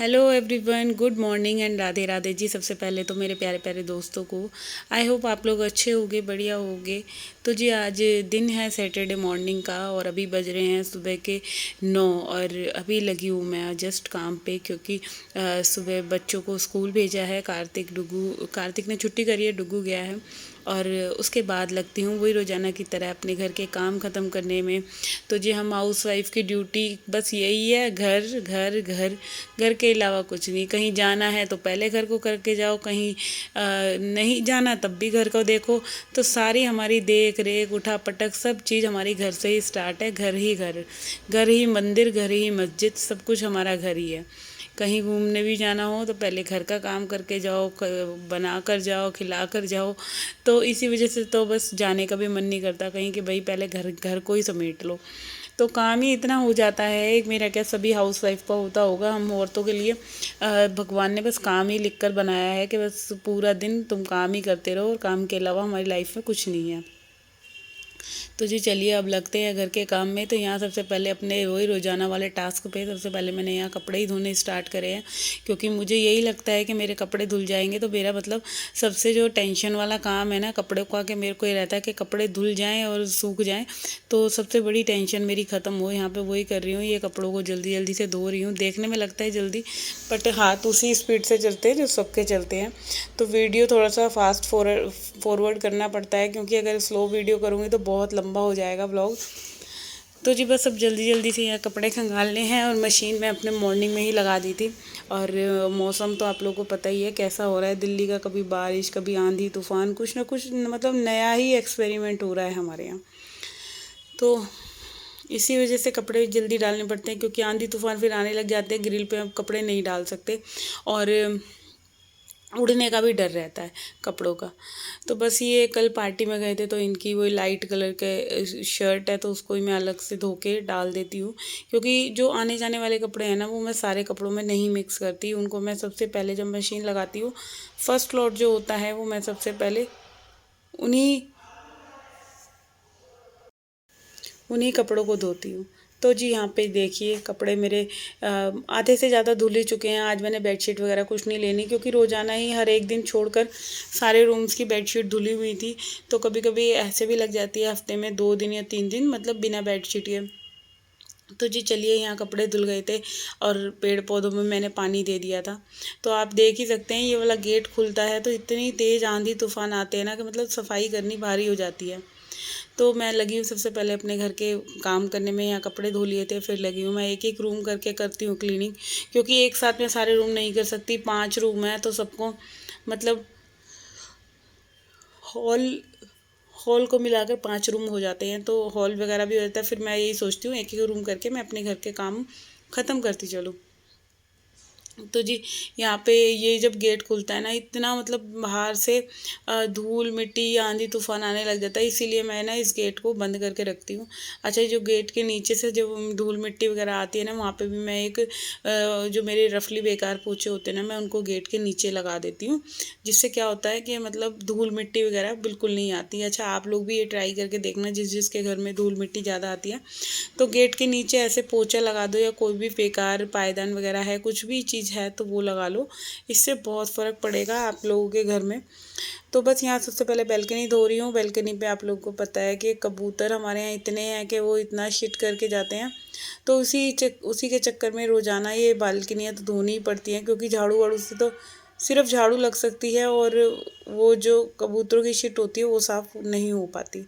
Hello everyone, good morning and Radhe Radhe ji. सबसे पहले तो मेरे प्यारे प्यारे दोस्तों को आई होप आप लोग अच्छे होंगे, बढ़िया होंगे। तो जी आज दिन है सैटरडे मॉर्निंग का और अभी बज रहे हैं सुबह के 9 और अभी लगी हूँ मैं जस्ट काम पे, क्योंकि सुबह बच्चों को स्कूल भेजा है। कार्तिक ने छुट्टी करी है, डुगू गया है और उसके बाद लगती हूँ वही रोज़ाना की तरह अपने घर के काम ख़त्म करने में। तो जी हम हाउस वाइफ की ड्यूटी बस यही है, घर घर घर। घर के अलावा कुछ नहीं। कहीं जाना है तो पहले घर को करके जाओ, कहीं नहीं जाना तब भी घर को देखो। तो सारी हमारी देख रेख उठा पटक सब चीज़ हमारी घर से ही स्टार्ट है। घर ही घर, घर ही मंदिर, घर ही मस्जिद, सब कुछ हमारा घर ही है। कहीं घूमने भी जाना हो तो पहले घर का काम करके जाओ, बना कर जाओ, खिला कर जाओ। तो इसी वजह से तो बस जाने का भी मन नहीं करता कहीं कि भाई पहले घर घर को ही समेट लो। तो काम ही इतना हो जाता है। एक मेरा क्या सभी हाउस वाइफ का होता होगा, हम औरतों के लिए भगवान ने बस काम ही लिख कर बनाया है कि बस पूरा दिन तुम काम ही करते रहो और काम के अलावा हमारी लाइफ में कुछ नहीं है। तो जी चलिए अब लगते हैं घर के काम में। तो यहाँ सबसे पहले अपने रोज़ाना वाले टास्क पे सबसे पहले मैंने यहाँ कपड़े ही धोने स्टार्ट करे हैं, क्योंकि मुझे यही लगता है कि मेरे कपड़े धुल जाएंगे तो मेरा मतलब सबसे जो टेंशन वाला काम है ना कपड़े का, कि मेरे को ये रहता है कि कपड़े धुल जाएँ और सूख जाएँ तो सबसे बड़ी टेंशन मेरी ख़त्म हो। यहाँ पर वही कर रही हूँ, ये कपड़ों को जल्दी जल्दी से धो रही हूँ। देखने में लगता है जल्दी, बट हाथ उसी स्पीड से चलते हैं जो सबके चलते हैं। तो वीडियो थोड़ा सा फास्ट फॉरवर्ड करना पड़ता है, क्योंकि अगर स्लो वीडियो करूँगी तो बहुत लंबा हो जाएगा व्लॉग। तो जी बस अब जल्दी जल्दी से यहाँ कपड़े खंगालने हैं और मशीन में अपने मॉर्निंग में ही लगा दी थी। और मौसम तो आप लोगों को पता ही है कैसा हो रहा है दिल्ली का, कभी बारिश कभी आंधी तूफान, कुछ ना कुछ मतलब नया ही एक्सपेरिमेंट हो रहा है हमारे यहाँ। तो इसी वजह से कपड़े जल्दी डालने पड़ते हैं, क्योंकि आंधी तूफान फिर आने लग जाते हैं, ग्रिल पे हम कपड़े नहीं डाल सकते और उड़ने का भी डर रहता है कपड़ों का। तो बस ये कल पार्टी में गए थे तो इनकी वही लाइट कलर के शर्ट है, तो उसको ही मैं अलग से धो के डाल देती हूँ, क्योंकि जो आने जाने वाले कपड़े हैं ना वो मैं सारे कपड़ों में नहीं मिक्स करती। उनको मैं सबसे पहले जब मशीन लगाती हूँ, फर्स्ट लॉट जो होता है वो मैं सबसे पहले उन्हीं उन्हीं कपड़ों को धोती हूँ। तो जी यहाँ पे देखिए कपड़े मेरे आधे से ज़्यादा धुल ही चुके हैं। आज मैंने बेडशीट वगैरह कुछ नहीं लेनी, क्योंकि रोज़ाना ही हर एक दिन छोड़कर सारे रूम्स की बेडशीट धुली हुई थी। तो कभी कभी ऐसे भी लग जाती है हफ्ते में 2 दिन या 3 दिन, मतलब बिना बेडशीट के। तो जी चलिए यहाँ कपड़े धुल गए थे और पेड़ पौधों में मैंने पानी दे दिया था। तो आप देख ही सकते हैं ये वाला गेट खुलता है तो इतनी तेज़ आंधी तूफान आते हैं ना कि मतलब सफाई करनी भारी हो जाती है। तो मैं लगी हूँ सबसे पहले अपने घर के काम करने में। यहाँ कपड़े धो लिए थे, फिर लगी हूँ मैं एक एक रूम करके करती हूँ क्लीनिंग, क्योंकि एक साथ में सारे रूम नहीं कर सकती। 5 रूम है तो सबको मतलब हॉल हॉल को मिलाकर 5 रूम हो जाते हैं, तो हॉल वगैरह भी हो जाता है। फिर मैं यही सोचती हूँ एक एक रूम करके मैं अपने घर के काम ख़त्म करती चलूँ। तो जी यहाँ पे ये जब गेट खुलता है ना, इतना मतलब बाहर से धूल मिट्टी आंधी तूफान आने लग जाता है, इसीलिए मैं ना इस गेट को बंद करके रखती हूँ। अच्छा, जो गेट के नीचे से जो धूल मिट्टी वगैरह आती है ना, वहाँ पे भी मैं एक जो मेरे रफली बेकार पोछे होते हैं ना, मैं उनको गेट के नीचे लगा देती हूँ, जिससे क्या होता है कि मतलब धूल मिट्टी वगैरह बिल्कुल नहीं आती। अच्छा, आप लोग भी ये ट्राई करके देखना जिसके घर में धूल मिट्टी ज़्यादा आती है, तो गेट के नीचे ऐसे पोछा लगा दो, या कोई भी बेकार पायदान वगैरह है, कुछ भी चीज़ है तो वो लगा लो। इससे बहुत फ़र्क पड़ेगा आप लोगों के घर में। तो बस यहाँ सबसे पहले बैल्कनी धो रही हूँ। बैल्कनी पे आप लोगों को पता है कि कबूतर हमारे यहाँ इतने हैं कि वो इतना शिट करके जाते हैं, तो उसी के चक्कर में रोज़ाना ये बालकनियाँ तो धोनी ही पड़ती हैं, क्योंकि झाड़ू वाड़ू से तो सिर्फ झाड़ू लग सकती है और वो जो कबूतरों की शिट होती है वो साफ़ नहीं हो पाती।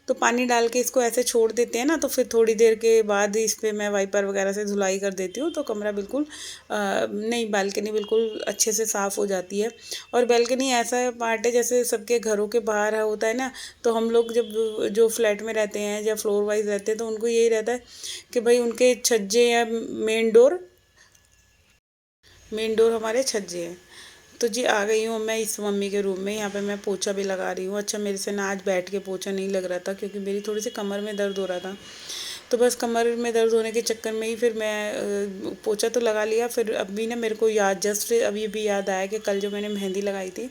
तो पानी डाल के इसको ऐसे छोड़ देते हैं ना, तो फिर थोड़ी देर के बाद इस पर मैं वाइपर वगैरह से धुलाई कर देती हूँ, तो कमरा बिल्कुल नहीं, बालकनी बिल्कुल अच्छे से साफ़ हो जाती है। और बालकनी ऐसा पार्ट है जैसे सबके घरों के बाहर होता है ना, तो हम लोग जब जो फ्लैट में रहते हैं या फ्लोर वाइज रहते हैं तो उनको यही रहता है कि भाई उनके छज्जे या मेन डोर हमारे छज्जे हैं। तो जी आ गई हूँ मैं इस मम्मी के रूम में। यहाँ पे मैं पोछा भी लगा रही हूँ। अच्छा, मेरे से ना आज बैठ के पोछा नहीं लग रहा था, क्योंकि मेरी थोड़ी सी कमर में दर्द हो रहा था। तो बस कमर में दर्द होने के चक्कर में ही फिर मैं पोछा तो लगा लिया। फिर अभी ना मेरे को याद जस्ट अभी अभी याद आया कि कल जो मैंने मेहंदी लगाई थी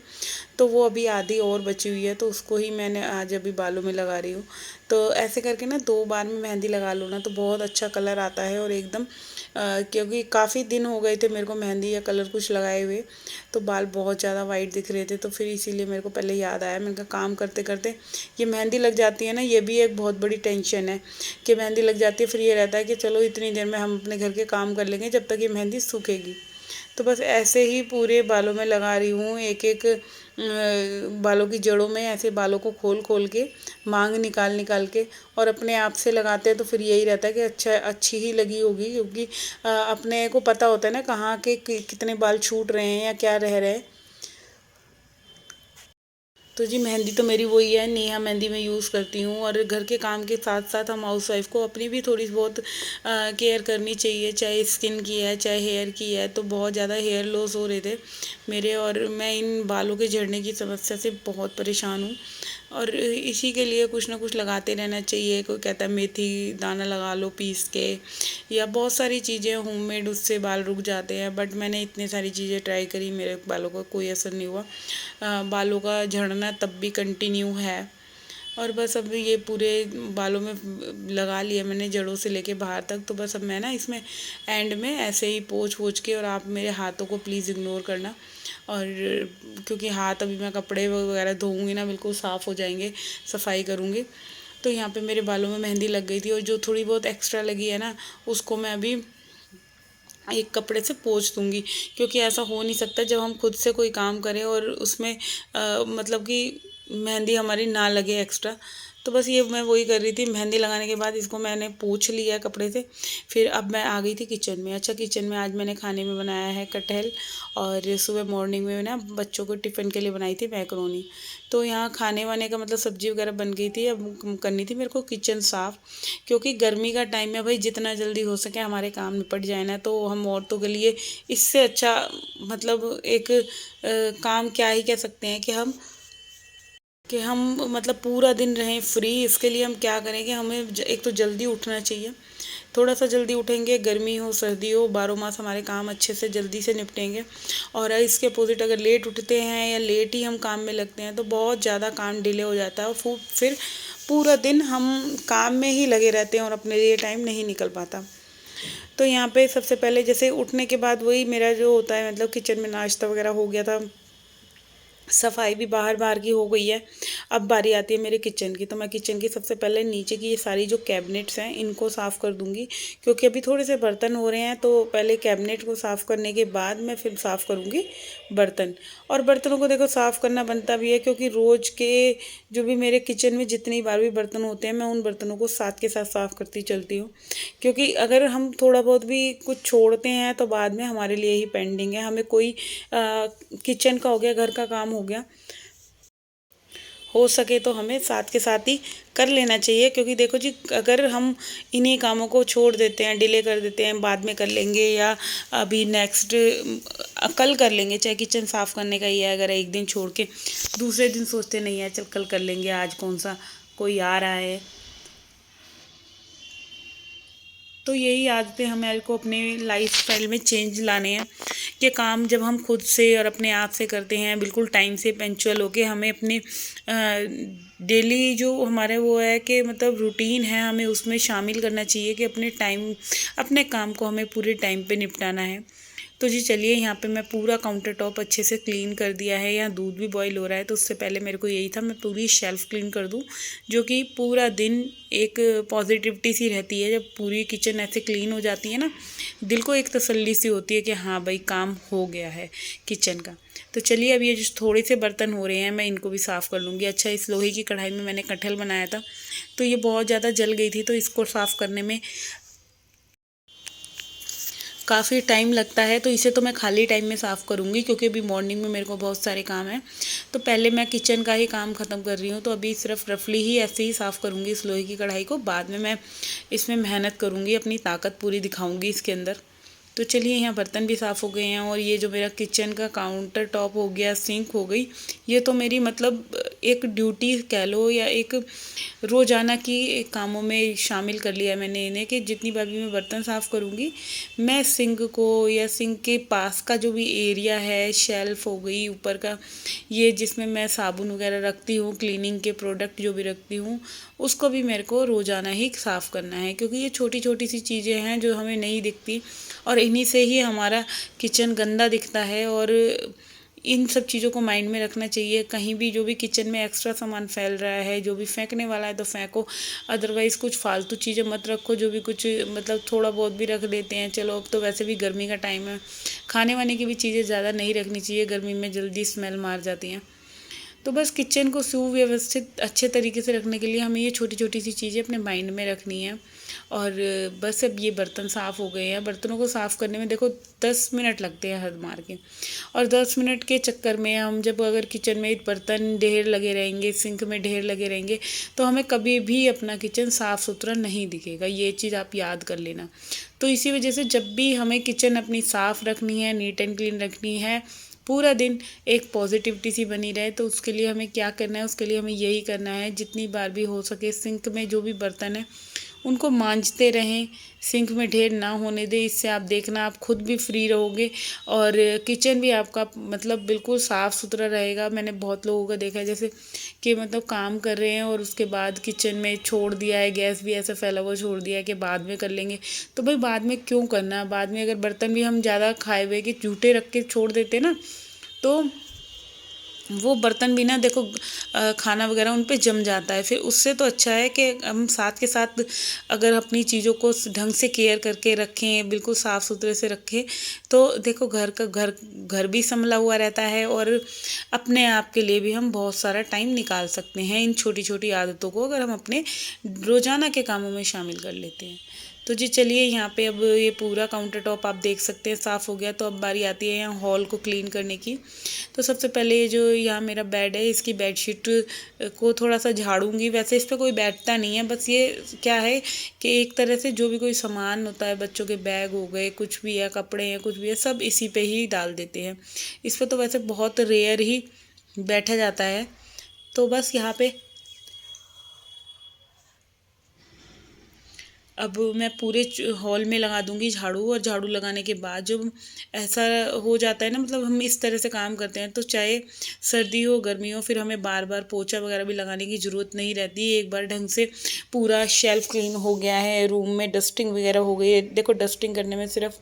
तो वो अभी आधी और बची हुई है, तो उसको ही मैंने आज अभी बालों में लगा रही हूँ। तो ऐसे करके ना 2 बार में मेहंदी लगा लो ना तो बहुत अच्छा कलर आता है और एकदम क्योंकि काफ़ी दिन हो गए थे मेरे को मेहंदी या कलर कुछ लगाए हुए, तो बाल बहुत ज़्यादा वाइट दिख रहे थे। तो फिर इसीलिए मेरे को पहले याद आया, मैंने कहा काम करते करते ये मेहंदी लग जाती है ना, ये भी एक बहुत बड़ी टेंशन है कि मेहंदी लग जाती है। फिर ये रहता है कि चलो इतनी देर में हम अपने घर के काम कर लेंगे जब तक ये मेहंदी सूखेगी। तो बस ऐसे ही पूरे बालों में लगा रही हूँ, एक एक बालों की जड़ों में ऐसे बालों को खोल खोल के, मांग निकाल निकाल के, और अपने आप से लगाते हैं तो फिर यही रहता है कि अच्छा अच्छी ही लगी होगी, क्योंकि अपने को पता होता है ना कहाँ के कितने बाल छूट रहे हैं या क्या रह रहे हैं। तो जी मेहंदी तो मेरी वही है, नेहा मेहंदी मैं यूज़ करती हूँ। और घर के काम के साथ साथ हम हाउस वाइफ को अपनी भी थोड़ी बहुत केयर करनी चाहिए, चाहे स्किन की है चाहे हेयर की है। तो बहुत ज़्यादा हेयर लॉस हो रहे थे मेरे, और मैं इन बालों के झड़ने की समस्या से बहुत परेशान हूँ। और इसी के लिए कुछ ना कुछ लगाते रहना चाहिए। कोई कहता है मेथी दाना लगा लो पीस के, या बहुत सारी चीज़ें होममेड, उससे बाल रुक जाते हैं। बट मैंने इतनी सारी चीज़ें ट्राई करी, मेरे बालों का कोई असर नहीं हुआ। बालों का झड़ना तब भी कंटिन्यू है। और बस अब ये पूरे बालों में लगा लिया मैंने, जड़ों से लेके बाहर तक। तो बस अब मैं ना इसमें एंड में ऐसे ही पोंछ पोंछ के, और आप मेरे हाथों को प्लीज़ इग्नोर करना। और क्योंकि हाथ अभी मैं कपड़े वगैरह धोऊंगी ना, बिल्कुल साफ़ हो जाएंगे, सफाई करूँगी। तो यहाँ पे मेरे बालों में मेहंदी लग गई थी, और जो थोड़ी बहुत एक्स्ट्रा लगी है ना, उसको मैं अभी एक कपड़े से पोंछ दूंगी। क्योंकि ऐसा हो नहीं सकता जब हम खुद से कोई काम करें और उसमें मतलब कि मेहंदी हमारी ना लगे एक्स्ट्रा। तो बस ये मैं वही कर रही थी, मेहंदी लगाने के बाद इसको मैंने पोंछ लिया कपड़े से। फिर अब मैं आ गई थी किचन में। अच्छा, किचन में आज मैंने खाने में बनाया है कटहल, और सुबह मॉर्निंग में ना बच्चों को टिफ़िन के लिए बनाई थी मैकरोनी। तो यहाँ खाने वाने का मतलब सब्जी वगैरह बन गई थी। अब करनी थी मेरे को किचन साफ़, क्योंकि गर्मी का टाइम है भाई, जितना जल्दी हो सके हमारे काम निपट जाए ना, तो हम औरतों के लिए इससे अच्छा मतलब एक काम क्या ही कह सकते हैं कि हम मतलब पूरा दिन रहें फ्री। इसके लिए हम क्या करें कि हमें एक तो जल्दी उठना चाहिए। थोड़ा सा जल्दी उठेंगे, गर्मी हो सर्दी हो, 12 मास हमारे काम अच्छे से जल्दी से निपटेंगे। और इसके अपोजिट अगर लेट उठते हैं या लेट ही हम काम में लगते हैं तो बहुत ज़्यादा काम डिले हो जाता है, और फिर पूरा दिन हम काम में ही लगे रहते हैं और अपने लिए टाइम नहीं निकल पाता। तो यहाँ पे सबसे पहले जैसे उठने के बाद वही मेरा जो होता है, मतलब किचन में नाश्ता वगैरह हो गया था, सफाई भी बाहर बाहर की हो गई है। अब बारी आती है मेरे किचन की। तो मैं किचन की सबसे पहले नीचे की ये सारी जो कैबिनेट्स हैं इनको साफ़ कर दूंगी, क्योंकि अभी थोड़े से बर्तन हो रहे हैं। तो पहले कैबिनेट को साफ़ करने के बाद मैं फिर साफ़ करूंगी बर्तन। और बर्तनों को देखो साफ़ करना बनता भी है, क्योंकि रोज़ के जो भी मेरे किचन में जितनी बार भी बर्तन होते हैं, मैं उन बर्तनों को साथ के साथ साफ़ करती चलती हूँ। क्योंकि अगर हम थोड़ा बहुत भी कुछ छोड़ते हैं तो बाद में हमारे लिए ही पेंडिंग है। हमें कोई किचन का हो गया, घर का काम हो गया, हो सके तो हमें साथ के साथ ही कर लेना चाहिए। क्योंकि देखो जी, अगर हम इन्हीं कामों को छोड़ देते हैं, डिले कर देते हैं, बाद में कर लेंगे या अभी नेक्स्ट कल कर लेंगे, चाहे किचन साफ़ करने का ही है, अगर एक दिन छोड़ के दूसरे दिन सोचते नहीं है चल कल कर लेंगे, आज कौन सा कोई आ रहा है। तो यही आदतें हमारे को अपने लाइफस्टाइल में चेंज लाने हैं, कि काम जब हम खुद से और अपने आप से करते हैं, बिल्कुल टाइम से पंक्चुअल होके, हमें अपने डेली जो हमारे वो है कि मतलब रूटीन है, हमें उसमें शामिल करना चाहिए कि अपने काम को हमें पूरे टाइम पे निपटाना है। तो जी चलिए, यहाँ पे मैं पूरा काउंटर टॉप अच्छे से क्लीन कर दिया है। यहाँ दूध भी बॉईल हो रहा है, तो उससे पहले मेरे को यही था मैं पूरी शेल्फ़ क्लीन कर दूँ, जो कि पूरा दिन एक पॉजिटिविटी सी रहती है। जब पूरी किचन ऐसे क्लीन हो जाती है ना, दिल को एक तसल्ली सी होती है कि हाँ भाई काम हो गया है किचन का। तो चलिए, अब ये जो थोड़े से बर्तन हो रहे हैं मैं इनको भी साफ़ कर लूँगी। अच्छा, इस लोहे की कढ़ाई में मैंने कटहल बनाया था, तो ये बहुत ज़्यादा जल गई थी, तो इसको साफ़ करने में काफ़ी टाइम लगता है। तो इसे तो मैं खाली टाइम में साफ़ करूँगी, क्योंकि अभी मॉर्निंग में मेरे को बहुत सारे काम हैं। तो पहले मैं किचन का ही काम ख़त्म कर रही हूँ। तो अभी सिर्फ रफली ही ऐसे ही साफ़ करूँगी इस लोहे की कढ़ाई को, बाद में मैं इसमें मेहनत करूँगी, अपनी ताकत पूरी दिखाऊँगी इसके अंदर। तो चलिए, यहाँ बर्तन भी साफ़ हो गए हैं, और ये जो मेरा किचन का काउंटर टॉप हो गया, सिंक हो गई, ये तो मेरी मतलब एक ड्यूटी कह लो या एक रोज़ाना की कामों में शामिल कर लिया मैंने इन्हें कि जितनी बार भी मैं बर्तन साफ़ करूँगी, मैं सिंक को या सिंक के पास का जो भी एरिया है, शेल्फ हो गई ऊपर का, ये जिसमें मैं साबुन वगैरह रखती हूँ, क्लीनिंग के प्रोडक्ट जो भी रखती हूँ, उसको भी मेरे को रोज़ाना ही साफ़ करना है, क्योंकि ये छोटी छोटी सी चीज़ें हैं जो हमें नहीं दिखती और इन्हीं से ही हमारा किचन गंदा दिखता है। और इन सब चीज़ों को माइंड में रखना चाहिए। कहीं भी जो भी किचन में एक्स्ट्रा सामान फैल रहा है, जो भी फेंकने वाला है तो फेंको, अदरवाइज़ कुछ फालतू चीज़ें मत रखो। जो भी कुछ मतलब थोड़ा बहुत भी रख देते हैं, चलो अब तो वैसे भी गर्मी का टाइम है, खाने वाने की भी चीज़ें ज़्यादा नहीं रखनी चाहिए, गर्मी में जल्दी स्मेल मार जाती हैं। तो बस किचन को सुव्यवस्थित अच्छे तरीके से रखने के लिए हमें ये छोटी छोटी सी चीज़ें अपने माइंड में रखनी है। और बस अब ये बर्तन साफ़ हो गए हैं। बर्तनों को साफ़ करने में देखो 10 मिनट लगते हैं हद मार के, और 10 मिनट के चक्कर में हम जब अगर किचन में बर्तन ढेर लगे रहेंगे, सिंक में ढेर लगे रहेंगे, तो हमें कभी भी अपना किचन साफ़ सुथरा नहीं दिखेगा। ये चीज़ आप याद कर लेना। तो इसी वजह से जब भी हमें किचन अपनी साफ़ रखनी है, नीट एंड क्लीन रखनी है, पूरा दिन एक पॉजिटिविटी सी बनी रहे, तो उसके लिए हमें क्या करना है, उसके लिए हमें यही करना है, जितनी बार भी हो सके सिंक में जो भी बर्तन है उनको मांजते रहें, सिंक में ढेर ना होने दें। इससे आप देखना आप खुद भी फ्री रहोगे और किचन भी आपका मतलब बिल्कुल साफ़ सुथरा रहेगा। मैंने बहुत लोगों का देखा है जैसे कि मतलब काम कर रहे हैं और उसके बाद किचन में छोड़ दिया है, गैस भी ऐसा फैला हुआ छोड़ दिया है कि बाद में कर लेंगे। तो भाई बाद में क्यों करना, बाद में अगर बर्तन भी हम ज़्यादा खाए हुए कि जूठे रख के छोड़ देते ना, तो वो बर्तन भी ना देखो खाना वगैरह उन पे जम जाता है। फिर उससे तो अच्छा है कि हम साथ के साथ अगर अपनी चीज़ों को ढंग से केयर करके रखें, बिल्कुल साफ़ सुथरे से रखें, तो देखो घर भी संभला हुआ रहता है और अपने आप के लिए भी हम बहुत सारा टाइम निकाल सकते हैं इन छोटी छोटी आदतों को अगर हम अपने रोज़ाना के कामों में शामिल कर लेते हैं। तो जी चलिए, यहाँ पे अब ये पूरा काउंटर टॉप आप देख सकते हैं साफ़ हो गया। तो अब बारी आती है यहाँ हॉल को क्लीन करने की। तो सबसे पहले ये जो यहाँ मेरा बेड है, इसकी बेडशीट को थोड़ा सा झाड़ूंगी। वैसे इस पर कोई बैठता नहीं है, बस ये क्या है कि एक तरह से जो भी कोई सामान होता है, बच्चों के बैग हो गए, कुछ भी है, कपड़े हैं, कुछ भी है, सब इसी पे ही डाल देते हैं। इस पर तो वैसे बहुत रेयर ही बैठा जाता है। तो बस यहाँ पे अब मैं पूरे हॉल में लगा दूंगी झाड़ू। और झाड़ू लगाने के बाद जब ऐसा हो जाता है ना, मतलब हम इस तरह से काम करते हैं, तो चाहे सर्दी हो गर्मी हो, फिर हमें बार बार पोछा वगैरह भी लगाने की ज़रूरत नहीं रहती। एक बार ढंग से पूरा शेल्फ क्लीन हो गया है, रूम में डस्टिंग वगैरह हो गई है। देखो डस्टिंग करने में सिर्फ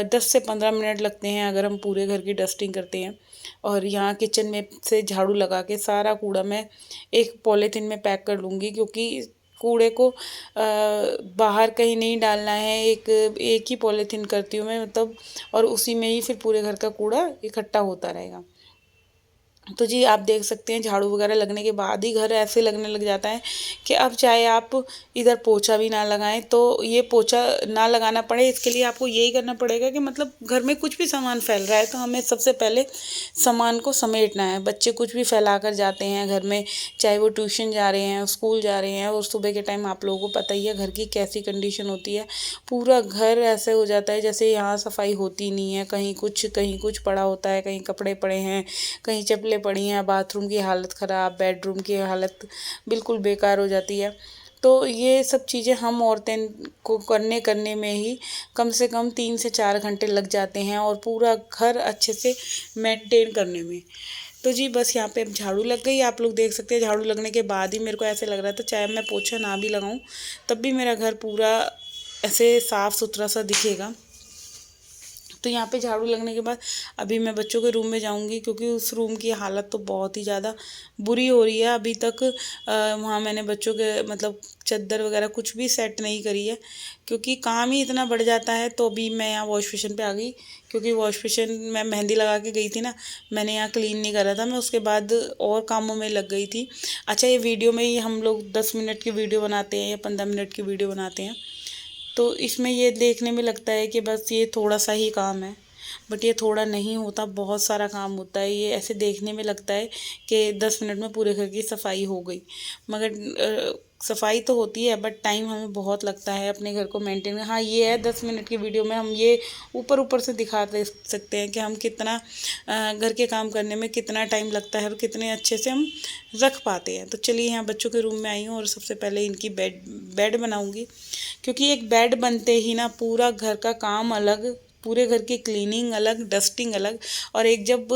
10 से 15 मिनट लगते हैं अगर हम पूरे घर की डस्टिंग करते हैं। और यहाँ किचन में से झाड़ू लगा के सारा कूड़ा मैं एक पॉलीथीन में पैक कर लूँगी, क्योंकि कूड़े को बाहर कहीं नहीं डालना है। एक एक ही पॉलीथीन करती हूँ मैं, मतलब, और उसी में ही फिर पूरे घर का कूड़ा इकट्ठा होता रहेगा। तो जी आप देख सकते हैं झाड़ू वगैरह लगने के बाद ही घर ऐसे लगने लग जाता है कि अब चाहे आप इधर पोछा भी ना लगाएं तो ये पोछा ना लगाना पड़े। इसके लिए आपको यही करना पड़ेगा कि मतलब घर में कुछ भी सामान फैल रहा है तो हमें सबसे पहले सामान को समेटना है। बच्चे कुछ भी फैला कर जाते हैं घर में, चाहे वो ट्यूशन जा रहे हैं, स्कूल जा रहे हैं, और सुबह के टाइम आप लोगों को पता ही है घर की कैसी कंडीशन होती है। पूरा घर ऐसे हो जाता है जैसे यहाँ सफाई होती नहीं है। कहीं कुछ पड़ा होता है, कहीं कपड़े पड़े हैं, कहीं चप्पलें पड़ी हैं, बाथरूम की हालत ख़राब, बेडरूम की हालत बिल्कुल बेकार हो जाती है। तो ये सब चीज़ें हम औरतें को करने में ही कम से कम 3 से 4 घंटे लग जाते हैं, और पूरा घर अच्छे से मेंटेन करने में। तो जी बस यहाँ पे अब झाड़ू लग गई। आप लोग देख सकते हैं झाड़ू लगने के बाद ही मेरे को ऐसे लग रहा था चाहे मैं पोछा ना भी लगाऊं तब भी मेरा घर पूरा ऐसे साफ़ सुथरा सा दिखेगा। तो यहाँ पे झाड़ू लगने के बाद अभी मैं बच्चों के रूम में जाऊँगी, क्योंकि उस रूम की हालत तो बहुत ही ज़्यादा बुरी हो रही है। अभी तक वहाँ मैंने बच्चों के मतलब चादर वगैरह कुछ भी सेट नहीं करी है, क्योंकि काम ही इतना बढ़ जाता है। तो अभी मैं यहाँ वॉश बेसिन पे आ गई, क्योंकि वॉश बेसिन मैं मेहंदी लगा के गई थी ना, मैंने यहाँ क्लीन नहीं करा था, मैं उसके बाद और कामों में लग गई थी। अच्छा, ये वीडियो में ही हम लोग 10 मिनट की वीडियो बनाते हैं या 15 मिनट की वीडियो बनाते हैं, तो इसमें ये देखने में लगता है कि बस ये थोड़ा सा ही काम है, बट ये थोड़ा नहीं होता, बहुत सारा काम होता है। ये ऐसे देखने में लगता है कि 10 मिनट में पूरे घर की सफाई हो गई, मगर सफाई तो होती है बट टाइम हमें बहुत लगता है अपने घर को मेंटेन में। हाँ ये है 10 मिनट की वीडियो में हम ये ऊपर ऊपर से दिखा दे सकते हैं कि हम कितना घर के काम करने में कितना टाइम लगता है और कितने अच्छे से हम रख पाते हैं। तो चलिए यहाँ बच्चों के रूम में आई हूँ और सबसे पहले इनकी बेड बनाऊँगी, क्योंकि एक बेड बनते ही ना पूरा घर का काम अलग, पूरे घर की क्लीनिंग अलग, डस्टिंग अलग, और एक जब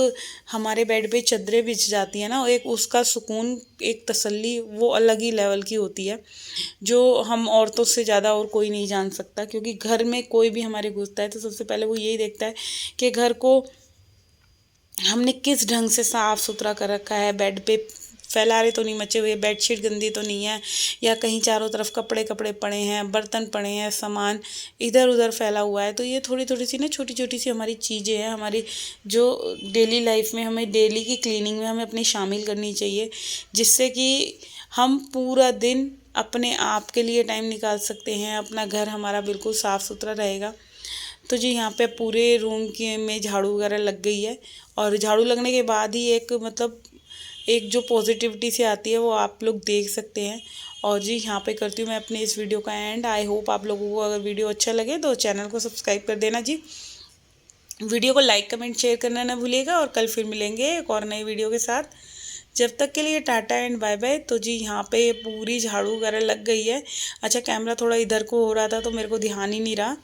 हमारे बेड पे चादरें बिछ जाती है ना, एक उसका सुकून, एक तसल्ली वो अलग ही लेवल की होती है, जो हम औरतों से ज़्यादा और कोई नहीं जान सकता। क्योंकि घर में कोई भी हमारे घुसता है तो सबसे पहले वो यही देखता है कि घर को हमने किस ढंग से साफ़ सुथरा कर रखा है, बेड पे फैलारे तो नहीं मचे हुए, बेडशीट गंदी तो नहीं है, या कहीं चारों तरफ कपड़े कपड़े पड़े हैं, बर्तन पड़े हैं, सामान इधर उधर फैला हुआ है। तो ये थोड़ी थोड़ी सी ना छोटी छोटी सी हमारी चीज़ें हैं, हमारी जो डेली लाइफ में हमें डेली की क्लीनिंग में हमें अपनी शामिल करनी चाहिए, जिससे कि हम पूरा दिन अपने आप के लिए टाइम निकाल सकते हैं, अपना घर हमारा बिल्कुल साफ़ सुथरा रहेगा। तो जी यहाँ पे पूरे रूम के में झाड़ू वगैरह लग गई है, और झाड़ू लगने के बाद ही एक मतलब एक जो पॉजिटिविटी सी आती है वो आप लोग देख सकते हैं। और जी यहाँ पे करती हूँ मैं अपने इस वीडियो का एंड। आई होप आप लोगों को अगर वीडियो अच्छा लगे तो चैनल को सब्सक्राइब कर देना जी, वीडियो को लाइक कमेंट शेयर करना ना भूलिएगा, और कल फिर मिलेंगे एक और नई वीडियो के साथ। जब तक के लिए टाटा एंड बाय बाय। तो जी यहाँ पे पूरी झाड़ू वगैरह लग गई है। अच्छा कैमरा थोड़ा इधर को हो रहा था तो मेरे को ध्यान ही नहीं रहा।